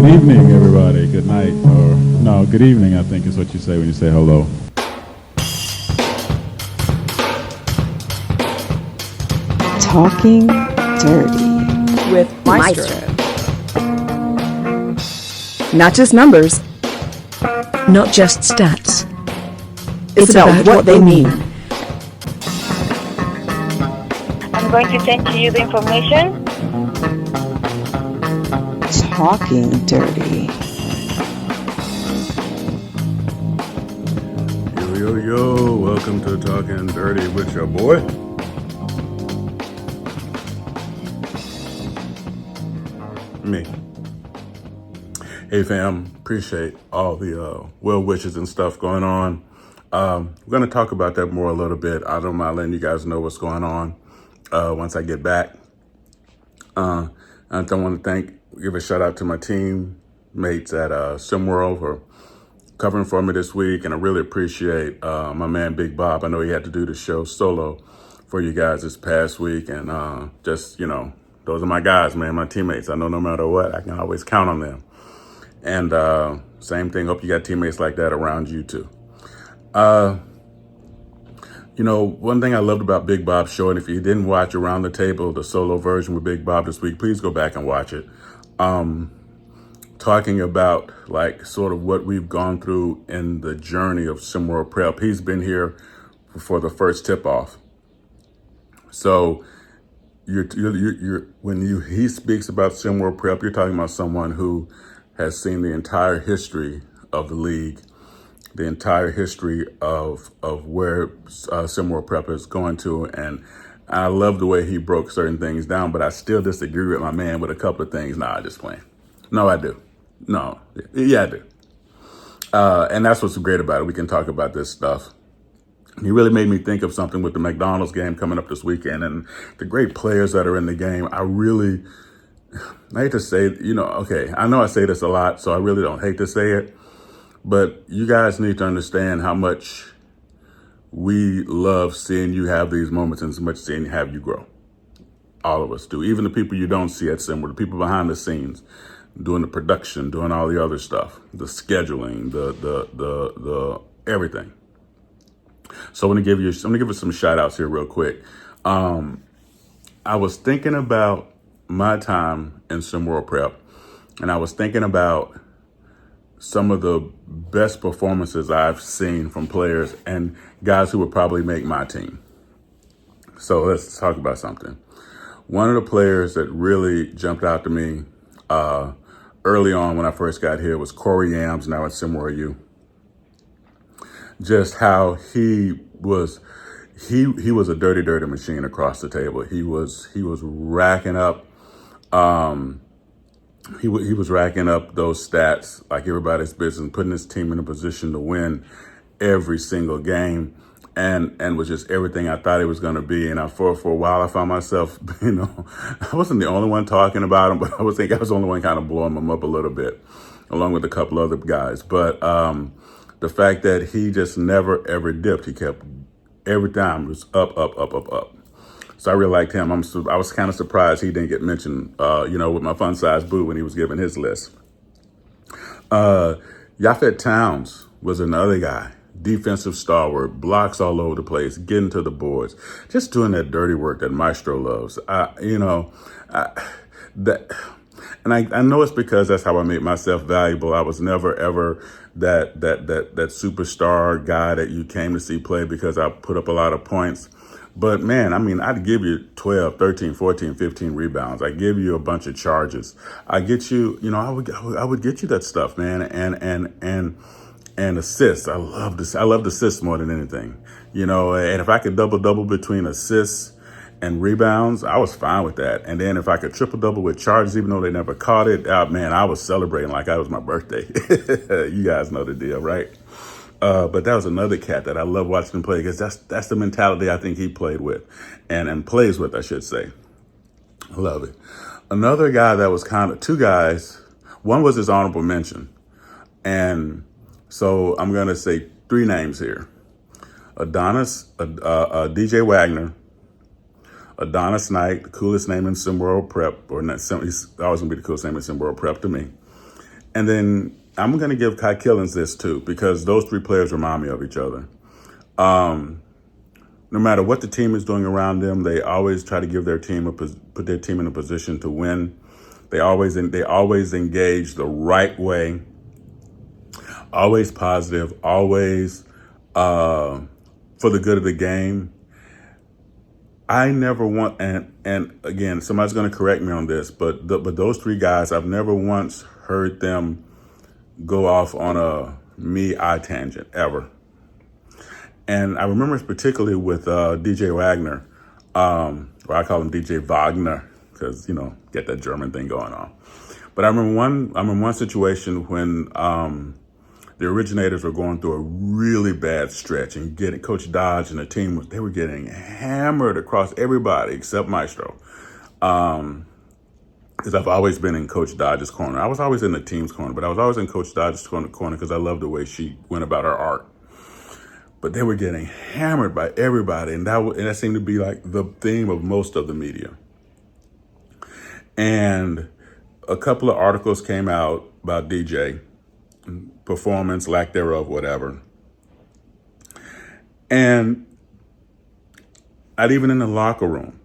Good evening, everybody. Good night, or no, good evening, I think is what you say when you say hello. Talking Dirty with Maestro. Not just numbers, not just stats. it's about what they mean. I'm going to send to you the information. Talking Dirty. Yo, welcome to Talkin Dirty with your boy. Me. Hey fam, appreciate all the well wishes and stuff going on. We're going to talk about that more a little bit. I don't mind letting you guys know what's going on once I get back. I don't want to give a shout out to my teammates at SimWorld for covering for me this week, and I really appreciate my man Big Bob. I know he had to do the show solo for you guys this past week, and those are my guys, man, my teammates. I know no matter what, I can always count on them. And same thing, hope you got teammates like that around you too. One thing I loved about Big Bob's show, and if you didn't watch Around the Table, the solo version with Big Bob this week, please go back and watch it. Talking about like sort of what we've gone through in the journey of SimWorld Prep. He's been here for the first tip off. So he speaks about SimWorld Prep, you're talking about someone who has seen the entire history of the league, the entire history of where SimWorld Prep is going to. And I love the way he broke certain things down, but I still disagree with my man with a couple of things. Nah, just playing. No, I do. No. Yeah, I do. And that's what's great about it. We can talk about this stuff. He really made me think of something with the McDonald's game coming up this weekend and the great players that are in the game. I hate to say, I know I say this a lot, so I really don't hate to say it, but you guys need to understand how much we love seeing you have these moments and so much seeing have you grow. All of us do. Even the people you don't see at SimWorld, the people behind the scenes, doing the production, doing all the other stuff, the scheduling, the everything. So I'm gonna give you some shout outs here real quick. I was thinking about my time in SimWorld Prep, and I was thinking about some of the best performances I've seen from players and guys who would probably make my team. So let's talk about something. One of the players that really jumped out to me early on when I first got here was Corey Yams, now at SimWorld U. Just how he was a dirty machine across the table. He was racking up he was racking up those stats like everybody's business, putting his team in a position to win every single game, and was just everything I thought he was going to be. And for a while I found myself, I wasn't the only one talking about him, but I think I was the only one kind of blowing him up a little bit, along with a couple other guys. But the fact that he just never ever dipped, he kept every time was up. So I really liked him. I was kind of surprised he didn't get mentioned, with my fun size boot when he was giving his list. Yafet Towns was another guy, defensive stalwart, blocks all over the place, getting to the boards, just doing that dirty work that Maestro loves. I know it's because that's how I made myself valuable. I was never ever that superstar guy that you came to see play because I put up a lot of points. But man, I'd give you 12, 13, 14, 15 rebounds. I give you a bunch of charges. I get you, I would get you that stuff, man. And assists. I loved assists more than anything, and if I could double between assists and rebounds, I was fine with that. And then if I could triple-double with charges, even though they never caught it, man, I was celebrating like it was my birthday. You guys know the deal, right? But that was another cat that I love watching him play because that's the mentality I think he played with and plays with, I should say. I love it. Another guy that was kind of two guys, one was his honorable mention. And so I'm going to say three names here. DJ Wagner, Adonis Knight, the coolest name in SimWorld Prep, or not, he's always going to be the coolest name in SimWorld Prep to me. And then I'm going to give Kai Killens this too, because those three players remind me of each other. No matter what the team is doing around them, they always try to give their team put their team in a position to win. They always engage the right way, always positive, always for the good of the game. I never want, and again, somebody's going to correct me on this, but those three guys, I've never once heard them go off on a I tangent ever. And I remember particularly with DJ Wagner, or I call him DJ Wagner because, get that German thing going on. But I remember one situation when the originators were going through a really bad stretch and Coach Dodge and the team, they were getting hammered across everybody except Maestro. Because I've always been in Coach Dodge's corner. I was always in the team's corner, but I was always in Coach Dodge's corner because I loved the way she went about her art. But they were getting hammered by everybody, and that seemed to be like the theme of most of the media. And a couple of articles came out about DJ, performance, lack thereof, whatever. And not even in the locker room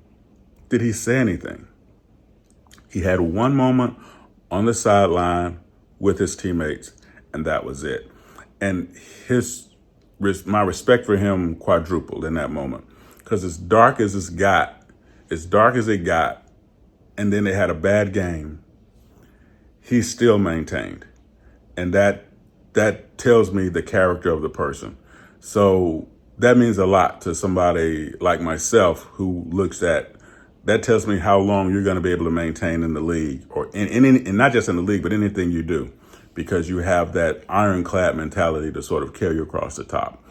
did he say anything. He had one moment on the sideline with his teammates, and that was it. And my respect for him quadrupled in that moment, because as dark as it got, and then they had a bad game, he still maintained. And that tells me the character of the person. So that means a lot to somebody like myself who looks at, that tells me how long you're going to be able to maintain in the league, or and not just in the league, but anything you do, because you have that ironclad mentality to sort of carry you across the top.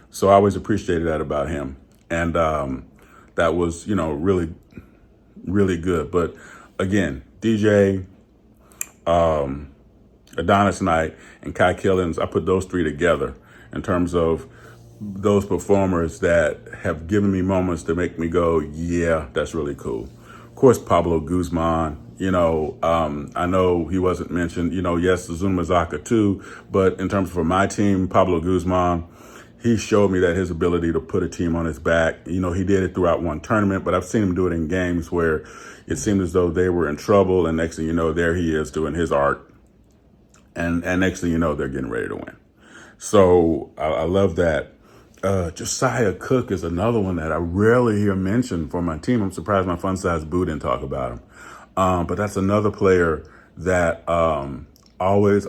So I always appreciated that about him. And that was, really, really good. But again, DJ, Adonis Knight, and Kai Killens, I put those three together in terms of those performers that have given me moments to make me go, yeah, that's really cool. Of course, Pablo Guzman, I know he wasn't mentioned, yes, Zuma Zaka too, but in terms of my team, Pablo Guzman, he showed me that his ability to put a team on his back. He did it throughout one tournament, but I've seen him do it in games where it seemed as though they were in trouble, and next thing you know, there he is doing his art, and next thing you know, they're getting ready to win. So I love that. Josiah Cook is another one that I rarely hear mentioned for my team. I'm surprised my Fun Size Boo didn't talk about him. But that's another player that always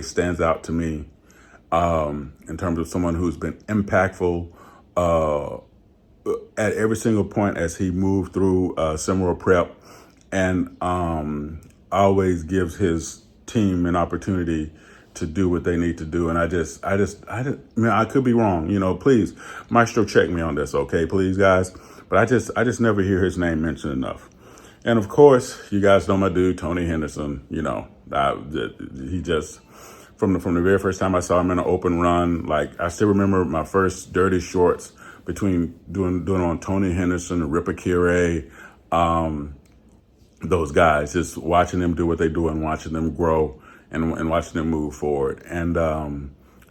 stands out to me in terms of someone who's been impactful at every single point as he moved through SimWorld Prep, and always gives his team an opportunity to do what they need to do. And I could be wrong, please, Maestro, check me on this, okay, please, guys. But I just never hear his name mentioned enough. And of course, you guys know my dude, Tony Henderson, he just, from the very first time I saw him in an open run, like I still remember my first Durty shorts between doing on Tony Henderson and Ripakire, those guys, just watching them do what they do and watching them grow and watching them move forward. And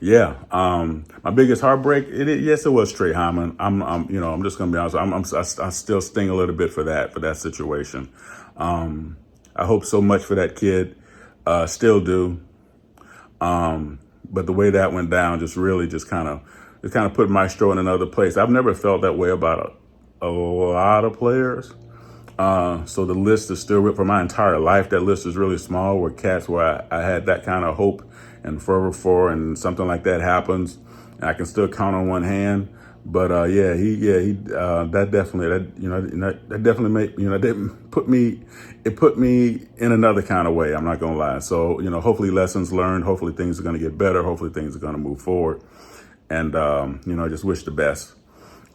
my biggest heartbreak, yes, it was Trey Hyman. I'm just gonna be honest. I still sting a little bit for that situation. I hope so much for that kid, still do. But the way that went down just really kind of put Maestro in another place. I've never felt that way about a lot of players. So the list is still, for my entire life, that list is really small, where cats where I had that kind of hope and fervor for, and something like that happens, and I can still count on one hand. But that definitely put me in another kind of way. I'm not gonna lie. So hopefully lessons learned. Hopefully things are gonna get better. Hopefully things are gonna move forward. And I just wish the best.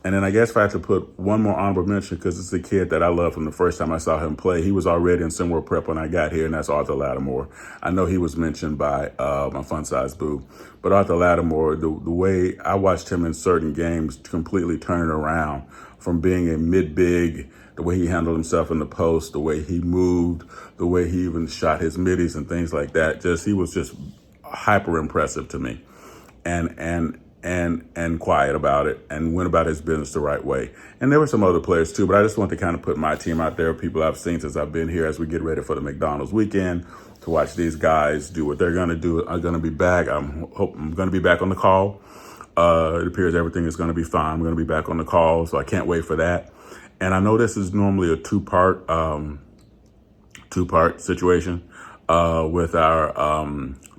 And then I guess if I had to put one more honorable mention, because it's a kid that I love from the first time I saw him play. He was already in SimWorld Prep when I got here, and that's Arthur Lattimore. I know he was mentioned by my Fun Size Boo. But Arthur Lattimore, the way I watched him in certain games completely turn it around from being a mid-big the way he handled himself in the post, the way he moved, the way he even shot his middies and things like that. He was just hyper impressive to me, and quiet about it, and went about his business the right way. And there were some other players too, but I just want to kind of put my team out there, people I've seen since I've been here, as we get ready for the McDonald's weekend, to watch these guys do what they're going to do. I'm going to be back. I'm going to be back on the call. It appears everything is going to be fine. I'm going to be back on the call, so I can't wait for that. And I know this is normally a two-part situation with our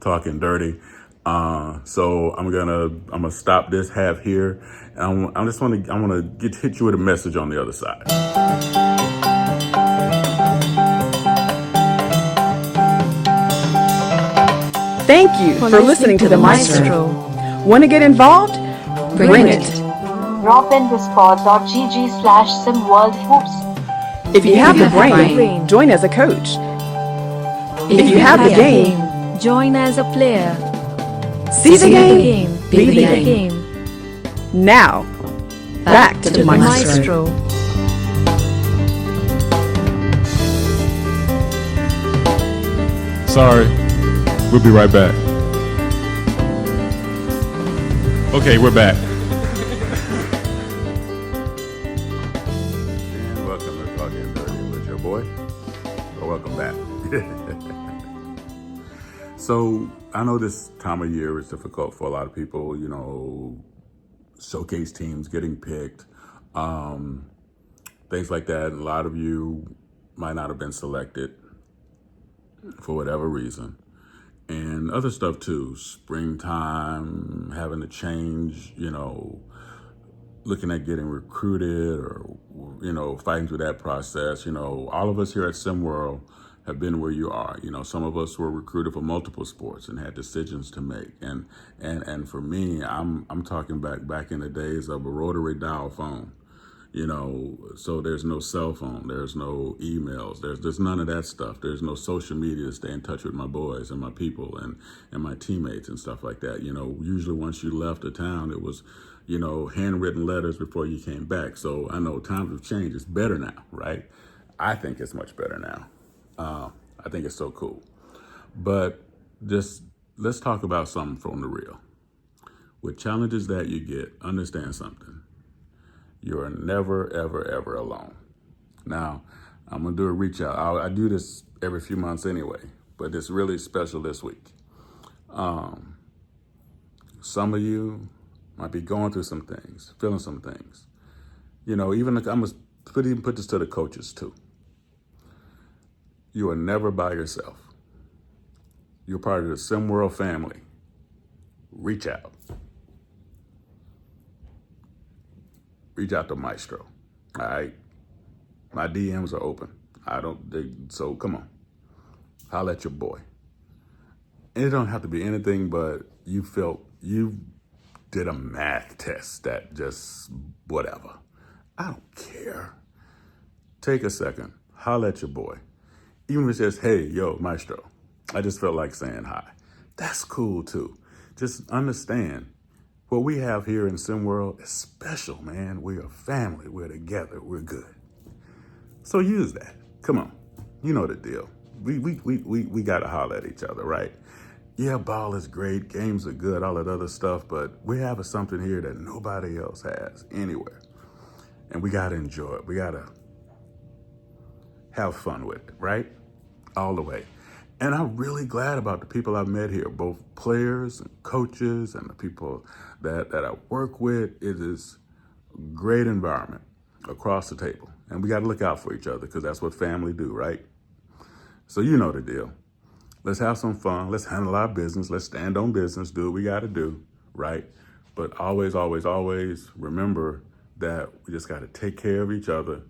Talkin Durty. So I'm gonna stop this half here, and I want to hit you with a message on the other side. Thank you for listening to the Maestro. Want to get involved? Bring it. Drop in discord.gg/SimWorld Hoops. If you have the brain, join as a coach. If you have the game, join as a player. see the game, be the game. game. Now, back to the Maestro. Sorry. We'll be right back. Okay, we're back. And welcome to Talkin Durty with your boy. So welcome back. So I know this time of year is difficult for a lot of people, showcase teams getting picked, things like that. A lot of you might not have been selected for whatever reason. And other stuff too, springtime, having to change, looking at getting recruited or, fighting through that process. All of us here at SimWorld have been where you are. Some of us were recruited for multiple sports and had decisions to make. And for me, I'm talking back in the days of a rotary dial phone. So there's no cell phone, there's no emails, there's none of that stuff. There's no social media to stay in touch with my boys and my people and my teammates and stuff like that. Usually once you left the town, it was, handwritten letters before you came back. So I know times have changed. It's better now, right? I think it's much better now. I think it's so cool. But let's talk about something from the real. With challenges that you get, understand something. You are never, ever, ever alone. Now, I'm going to do a reach out. I do this every few months anyway, but it's really special this week. Some of you might be going through some things, feeling some things. I'm going to put this to the coaches too. You are never by yourself. You're part of the SimWorld family. Reach out. Reach out to Maestro. All right. My DMs are open. So come on. Holla at your boy. And it don't have to be anything, but you felt you did a math test that just whatever. I don't care. Take a second. Holla at your boy. Even if it's just, hey, yo, Maestro, I just felt like saying hi. That's cool too. Just understand what we have here in SimWorld is special, man. We're a family. We're together. We're good. So use that. Come on. You know the deal. We got to holler at each other, right? Yeah, ball is great. Games are good, all that other stuff. But we have something here that nobody else has anywhere. And we got to enjoy it. We got to have fun with it, right? All the way. And I'm really glad about the people I've met here, both players and coaches and the people that I work with. It is a great environment across the table. And we got to look out for each other because that's what family do, right? So you know the deal. Let's have some fun. Let's handle our business. Let's stand on business, do what we got to do, right? But always, always, always remember that we just got to take care of each other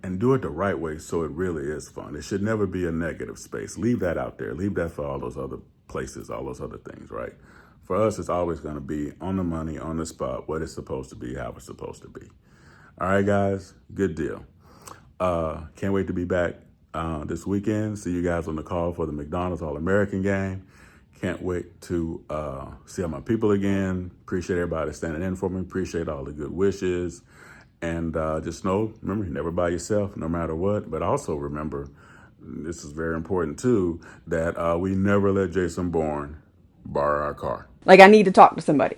and do it the right way so it really is fun. It should never be a negative space. Leave that out there. Leave that for all those other places, all those other things, right? For us, it's always going to be on the money, on the spot, what it's supposed to be, how it's supposed to be. All right, guys, good deal. Can't wait to be back this weekend. See you guys on the call for the McDonald's All-American game. Can't wait to see all my people again. Appreciate everybody standing in for me. Appreciate all the good wishes. And just remember, you're never by yourself, no matter what. But also remember, this is very important too, that we never let Jason Bourne borrow our car. Like, I need to talk to somebody.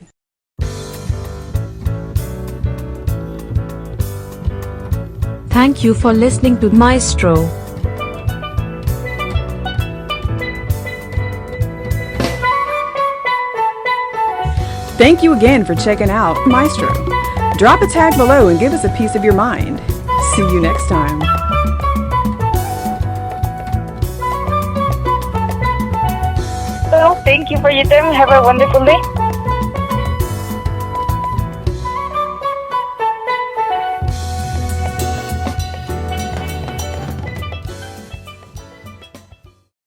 Thank you for listening to Maestro. Thank you again for checking out Maestro. Drop a tag below and give us a piece of your mind. See you next time. Well, thank you for your time. Have a wonderful day.